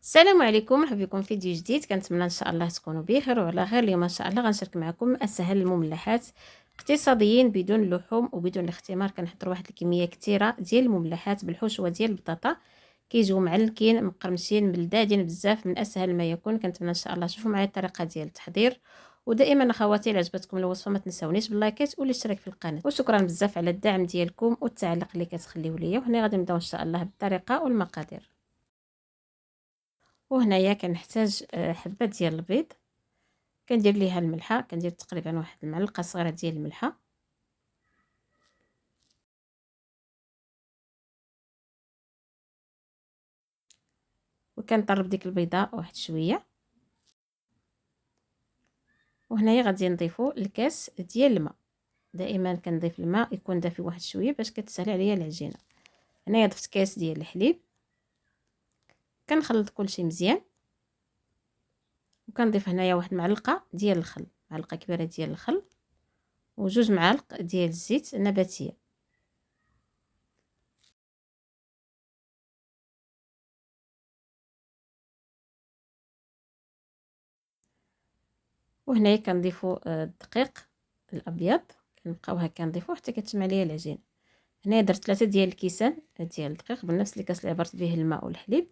السلام عليكم، مرحبا بكم في فيديو جديد. كنتمنى ان شاء الله تكونوا بخير وعلى خير. اليوم ان شاء الله غنشارك معكم اسهل المملحات اقتصاديين بدون اللحوم وبدون الاختمار. كنحضر واحد الكميه كثيره ديال المملحات بالحشوه ديال البطاطا، كيجيو معلكين مقرمشين ملذاذين بزاف، من اسهل ما يكون. كنتمنى ان شاء الله تشوفوا معايا الطريقه ديال التحضير. ودائما اخواتي، الا عجبتكم الوصفه ما تنساونيش باللايكات والاشتراك في القناه، وشكرا بزاف على الدعم ديالكم والتعليق اللي كتخليوه ليا. وهنا غادي نبداو ان شاء الله بالطريقه والمقادير. وهنايا كنحتاج حبه ديال البيض، كندير ليها الملحه، كندير تقريبا واحد المعلقه صغيره ديال الملحه. وكنطرب ديك البيضه واحد شويه. وهنايا غادي نضيفو الكاس ديال الماء. دائما كنضيف الماء يكون دافي واحد شويه باش كتسهل عليا العجينه. هنايا ضفت كاس ديال الحليب، كنخلط كلشي مزيان. وكنضيف هنايا واحد معلقه ديال الخل، معلقه كبيره ديال الخل، وجوج معالق ديال الزيت النباتيه. وهنايا كنضيفو الدقيق الابيض، كنبقاو هكا نضيفوه حتى كتجمع ليا العجينه. هنايا درت 3 ديال الكيسان ديال الدقيق بنفس الكاس اللي عبرت به الماء والحليب.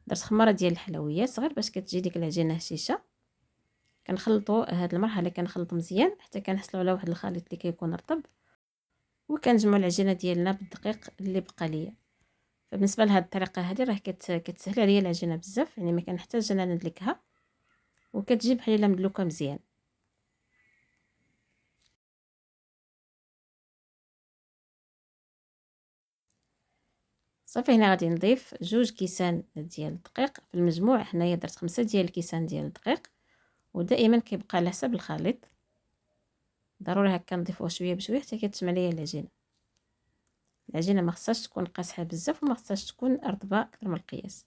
درت خماره ديال الحلويات صغير باش كتجي ديك العجينه هشيشه. كنخلطو هاد المرحله، كنخلط مزيان حتى كنحصلوا على واحد الخليط اللي كيكون رطب. وكنجمعوا العجينه ديالنا بالدقيق اللي بقى ليا. فبالنسبه لهاد الطريقه هذه راه كتسهل عليا العجينه بزاف، يعني ما كنحتاج انا ندلكها، وكتجي بحال الا مدلوكه مزيان. صافي، هنا غادي نضيف 2 كيسان ديال الدقيق. في المجموع هنايا درت 5 ديال الكيسان ديال الدقيق. ودائما كيبقى على حسب الخليط، ضروري هكا نضيفوه شويه بشويه حتى كتجمع ليا العجينه. العجينه ما خصهاش تكون قاصحه بزاف وما خصهاش تكون رطبه اكثر من القياس.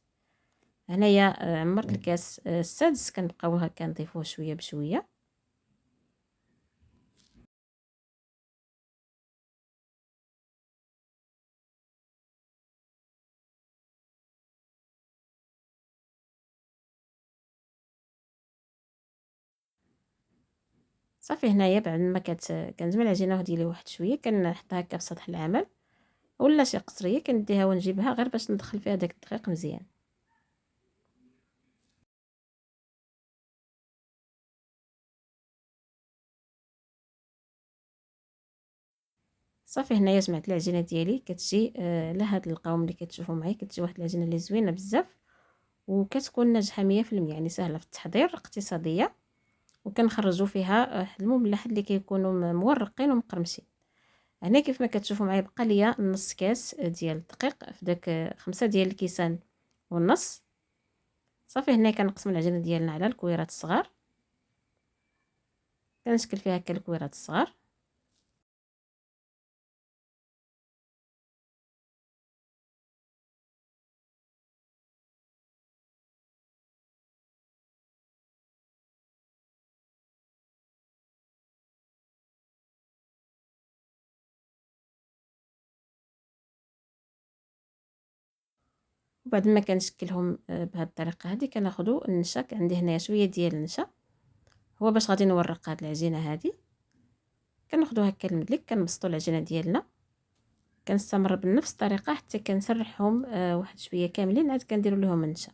هنايا عمرت الكاس السادس، كنبقاو هكا نضيفوه شويه بشويه. صافي، هنايا بعد ما كنجمع العجينه ديالي واحد شويه، كنحطها هكا في سطح العمل ولا شي قصريه، كنديها ونجيبها غير باش ندخل فيها داك الدقيق مزيان. صافي، هنايا جمعت العجينه ديالي، كتجي لهاد القوام اللي كتشوفوا معايا، كتجي واحد العجينه اللي زوينه بزاف، وكتكون ناجحه 100%، يعني سهله في التحضير، اقتصاديه. وكنخرجوا فيها المملح اللي كيكونوا مورقين ومقرمشين. هنا كيف ما كتشوفوا معايا بقى ليا نص كاس ديال الدقيق في داك 5 ديال الكيسان والنص. صافي، هنا كنقسم العجينه ديالنا على الكويرات الصغار، كنشكل فيها هكا الكويرات الصغار. وبعد ما كنشكلهم بهذه الطريقه هذه، كناخذوا النشا. عندي هنايا شويه ديال النشا، هو باش غادي نورق هاد العجينه هذه. كناخذوا هكا المدلك، كنبسطوا العجينه ديالنا. كنستمر بنفس الطريقه حتى كنسرحهم واحد شويه كاملين، عاد كنديروا لهم النشا.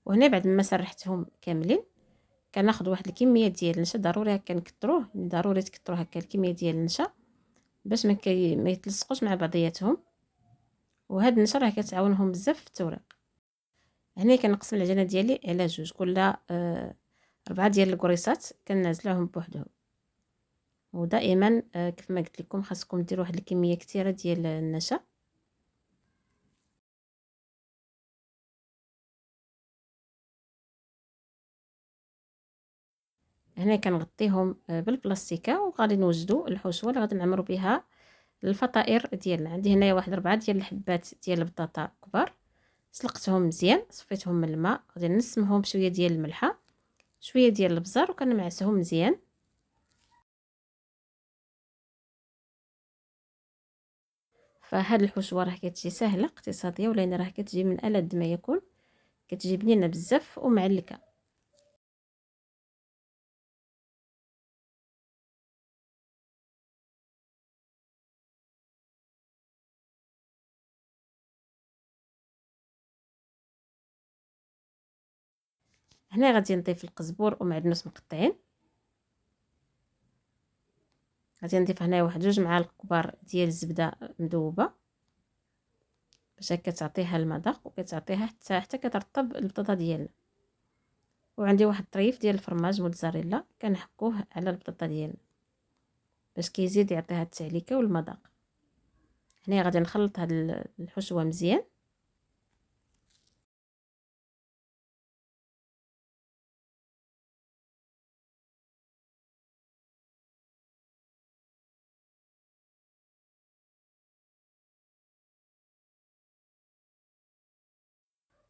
وهنا بعد ما سرحتهم كاملين، كناخذ واحد الكميه ديال النشا. ضروري هكا نكثروه، ضروري تكثروا هكا الكميه ديال النشا باش ما يتلصقوش مع بعضياتهم. وهاد النشا راه كتعاونهم بزاف في التوريق. هنا كنقسم العجينه ديالي على جوج، كل 4 ديال الكريسات كنعزلوهم بوحدهم. ودائما كيف ما قلت لكم خاصكم ديروا واحد الكميه كثيره ديال النشا. هنا كنغطيهم بالبلاستيكه، وغادي نوجدوا الحشوه اللي غادي نعمروا بها الفطائر ديالنا. عندي هنايا واحد 4 ديال الحبات ديال البطاطا كبار، سلقتهم مزيان، صفيتهم من الماء، غادي نسمهم بشويه ديال الملحه، شويه ديال البزار، وكنمعسهم مزيان. فهاد الحشوه راه كتجي سهله اقتصاديه، ولكن راه كتجي من ألذ ما يكون، كتجي بنينه بزاف ومعلكه. هنا غادي نضيف القزبور ومعدنوس مقطعين. غادي نضيف هنا واحد 2 معالق كبار ديال الزبده مذوبه، باش كتعطيها المذاق وكتعطيها حتى كترطب البطاطا ديالنا. وعندي واحد الطريف ديال الفرماج موتزاريلا كنحكوه على البطاطا ديالنا باش كيزيد يعطيها التعليكه والمذاق. هنا غادي نخلط هاد الحشوه مزيان.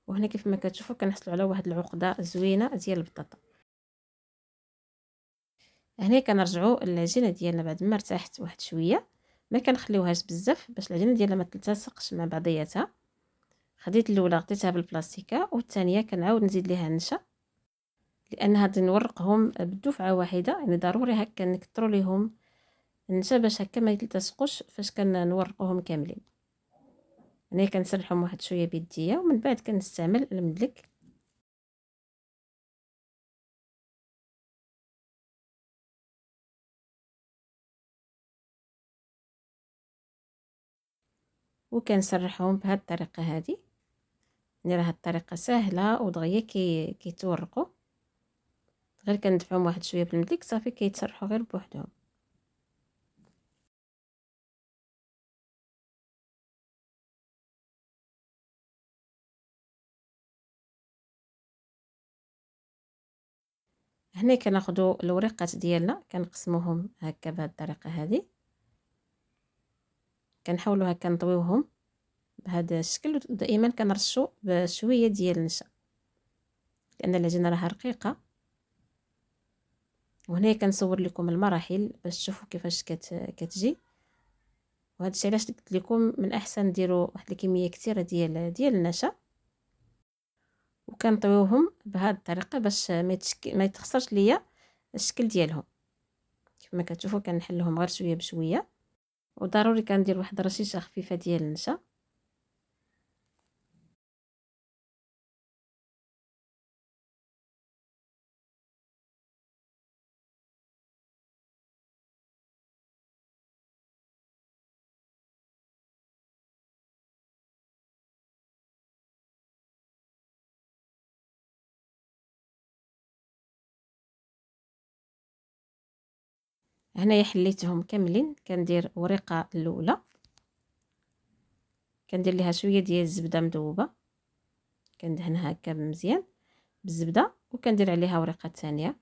وهنا كيف ما كتشوفوا كنحصلوا على واحد العقده زوينه ديال البطاطا. هنا كنرجعوا العجينه ديالنا بعد ما ارتاحت واحد شويه، ما كنخليوهاش بزاف باش العجينه ديالنا ما تلتصقش مع بعضياتها. خديت الاولى غطيتها بالبلاستيكه، والثانيه كنعاود نزيد ليها النشا، لان هاد نورقهم بدفعه واحده، يعني ضروري هكا نكثروا ليهم النشا باش هكا ما يلتصقوش فاش كنورقوهم كاملين. هنا كنسرحهم واحد شويه بيديا، ومن بعد كنستعمل المدلك. وكنسرحهم بهذه الطريقه هذه. يعني راه الطريقه سهله ودغيا كيتورقوا، غير كندفعهم واحد شويه بالمدلك صافي كيتسرحوا غير بوحدهم. هنا كناخذوا الوريقات ديالنا كنقسموهم هكا بهذه الطريقه هذه، كنحاولوا هكا نطويوهم بهذا الشكل، ودائما كنرشوا بشويه ديال النشا لان العجينه راها رقيقه. وهنا كنصور لكم المراحل باش تشوفوا كيفاش كتجي. وهذا الشيء علاش قلت لكم من احسن ديروا واحد الكميه كثيره ديال النشا، وكنطويوهم بهذه الطريقه باش ما يتخسرش ليا الشكل ديالهم. كيف ما كتشوفوا كنحلهم غير شويه بشويه، وضروري كندير واحد الرشيشه خفيفه ديال النشا. هنايا حليتهم كاملين، كندير ورقه الاولى كندير ليها شويه ديال الزبده مذوبه، كندهنها هكا مزيان بالزبده، وكندير عليها ورقه الثانيه.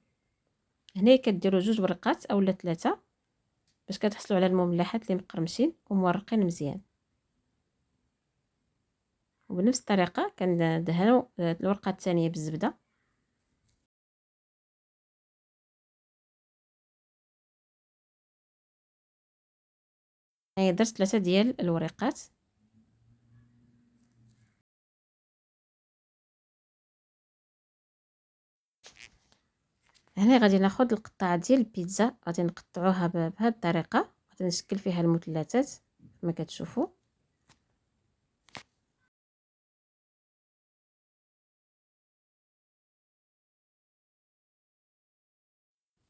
هنايا كديروا 2 ورقات اولا 3 باش كتحصلوا على المملحات اللي مقرمشين ومورقين مزيان. وبنفس الطريقه كندهنوا الورقه الثانيه بالزبده. هنايا درت 3 ديال الورقات. هنا غادي ناخذ القطعه ديال البيتزا، غادي نقطعوها بهذه الطريقه، غادي نشكل فيها المثلثات كما كتشوفوا.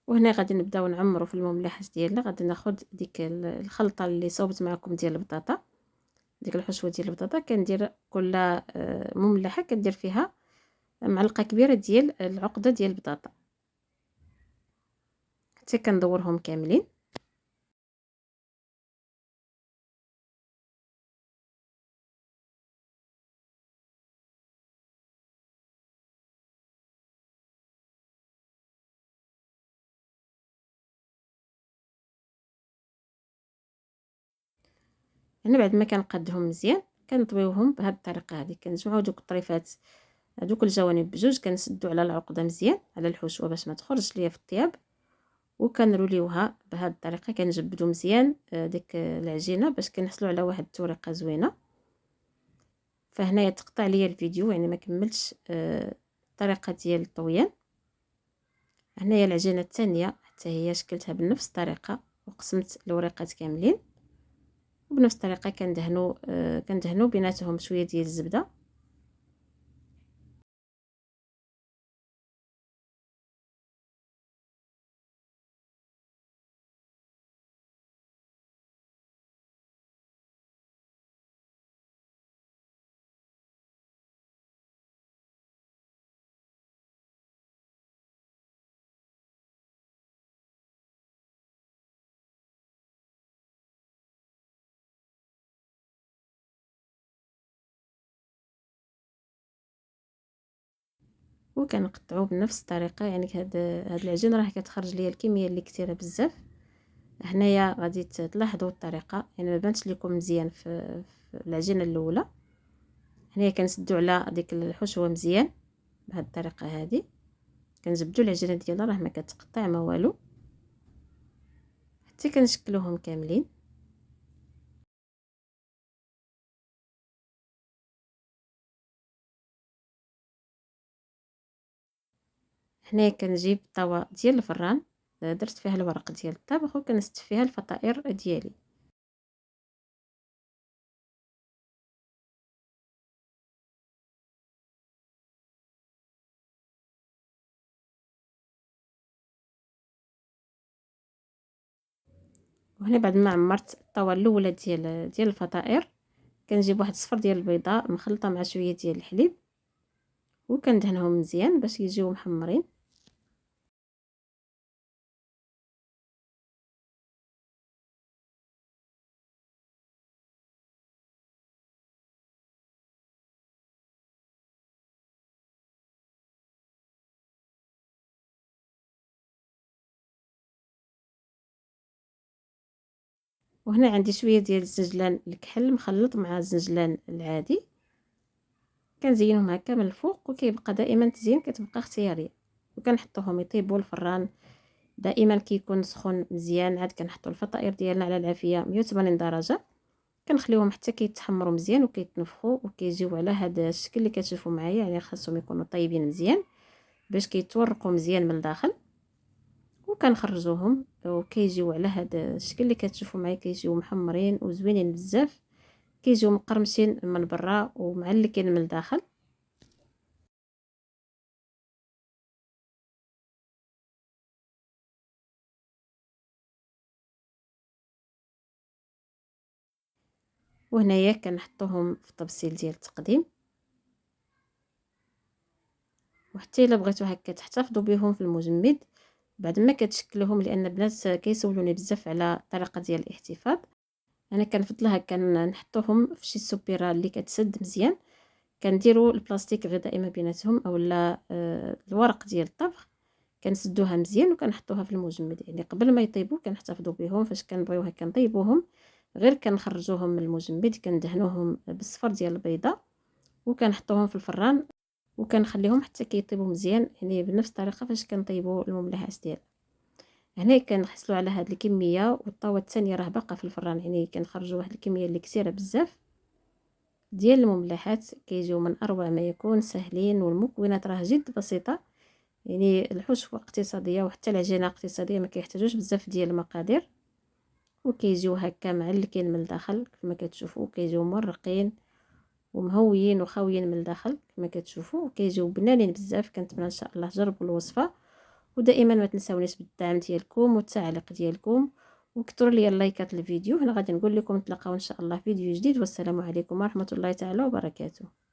وهنا غادي نبداو نعمروا في المملحات ديالنا. غادي ناخذ ديك الخلطه اللي صوبت معكم ديال البطاطا، ديك الحشوه ديال البطاطا. كندير كل مملحه كندير فيها معلقه كبيره ديال العقده ديال البطاطا حتى كندورهم كاملين. انا بعد ما كنقادهم مزيان كنطويوهم بهذه الطريقه هذه. كنجمعوا دوك الطريفات هذوك الجوانب بجوج، كنسدوا على العقده مزيان على الحشوه باش ما تخرجش ليا في الطياب، وكنروليوها بهذه الطريقه. كنجبدوا مزيان ديك العجينه باش كنحصلوا على واحد الطريقه زوينه. فهنايا تقطع ليا الفيديو، يعني ما كملتش الطريقه ديال الطويان. هنايا العجينه الثانيه حتى هي شكلتها بنفس الطريقه، وقسمت الوريقات كاملين، وبنفس الطريقه كندهنوا بيناتهم شويه ديال الزبده. وكنقطعوه بنفس الطريقه. يعني هاد العجين راه كتخرج ليا الكميه اللي كثيره بزاف. هنايا غادي تلاحظوا الطريقه، يعني ما بانتش لكم مزيان في العجينه الاولى. هنايا كنسدوا على ديك الحشوه مزيان بهذه الطريقه هذه. كنجبدوا العجينه ديالنا راه ما كتقطع ما والو حتى كنشكلوهم كاملين. هنايا كنجيب طاوه ديال الفران، درت فيها الورق ديال الطبخ وكنست فيها الفطائر ديالي. وهنا بعد ما عمرت الطاوه الاولى ديال الفطائر، كنجيب واحد صفر ديال البيضه مخلطه مع شويه ديال الحليب، وكندهنهم مزيان باش يجيو محمرين. وهنا عندي شويه ديال الزنجلان الكحل مخلط مع الزنجلان العادي، كنزينهم هكا من الفوق، وكيبقى دائما تزيين كتبقى اختياريه. وكنحطوهم يطيبوا الفران دائما كيكون سخون مزيان. عاد كنحطوا الفطائر ديالنا على العافيه 180 درجه، كنخليوهم حتى كيتحمروا مزيان وكيتنفخوا وكيجيو على هذا الشكل اللي كتشوفوا معايا. يعني خاصهم يكونوا طيبين مزيان باش كيتورقوا مزيان من الداخل. وكنخرجوهم وكيجيو على هذا الشكل اللي كتشوفوا معايا، كيجيو محمرين وزوينين بزاف، كيجيو مقرمشين من برا ومعلكين من الداخل. وهنايا كنحطوهم في طبسيل ديال التقديم. وحتى الا بغيتو هكا تحتفظوا بهم في المجمد بعد ما كتشكلوهم، لان بنات كيسولوني بزاف على الطريقه ديال الاحتفاظ. انا كنفضل هكا نحطوهم في شي سوبيره اللي كتسد مزيان. كنديروا البلاستيك غذائي ما بيناتهم اولا الورق ديال الطبخ، كنسدوها مزيان وكنحطوها في المجمد. يعني قبل ما يطيبوا كنحتفظوا بهم. فاش كنبغيو هكا نطيبوهم غير كنخرجوهم من المجمد، كندهنوهم بالصفر ديال البيضه وكنحطوهم في الفران وكنخليهم حتى كيطيبوا مزيان. يعني بنفس الطريقه فاش كنطيبوا المملحات ديال هنا كنحصلوا على هذه الكميه. والطاوه الثانيه راه باقا في الفران، يعني كنخرجوا واحد الكميه اللي كثيره بزاف ديال المملحات. كيجيو من اروع ما يكون، سهلين، والمكونات راه جد بسيطه. يعني الحشوه اقتصاديه وحتى العجينه اقتصاديه، ما كيحتاجوش بزاف ديال المقادير. وكيجيو هكا معلكين من الداخل كما كتشوفوا، كيجيو مرقين ومهويين وخاويين من الداخل كما كتشوفوا، وكيجيو بنانين بزاف. كنتمنى ان شاء الله تجربوا الوصفه ودائما ما تنساونيش بالدعم ديالكم والتعليق ديالكم، وكثروا لي اللايكات للفيديو. هنا غادي نقول لكم نتلاقاو ان شاء الله في فيديو جديد، والسلام عليكم ورحمه الله تعالى وبركاته.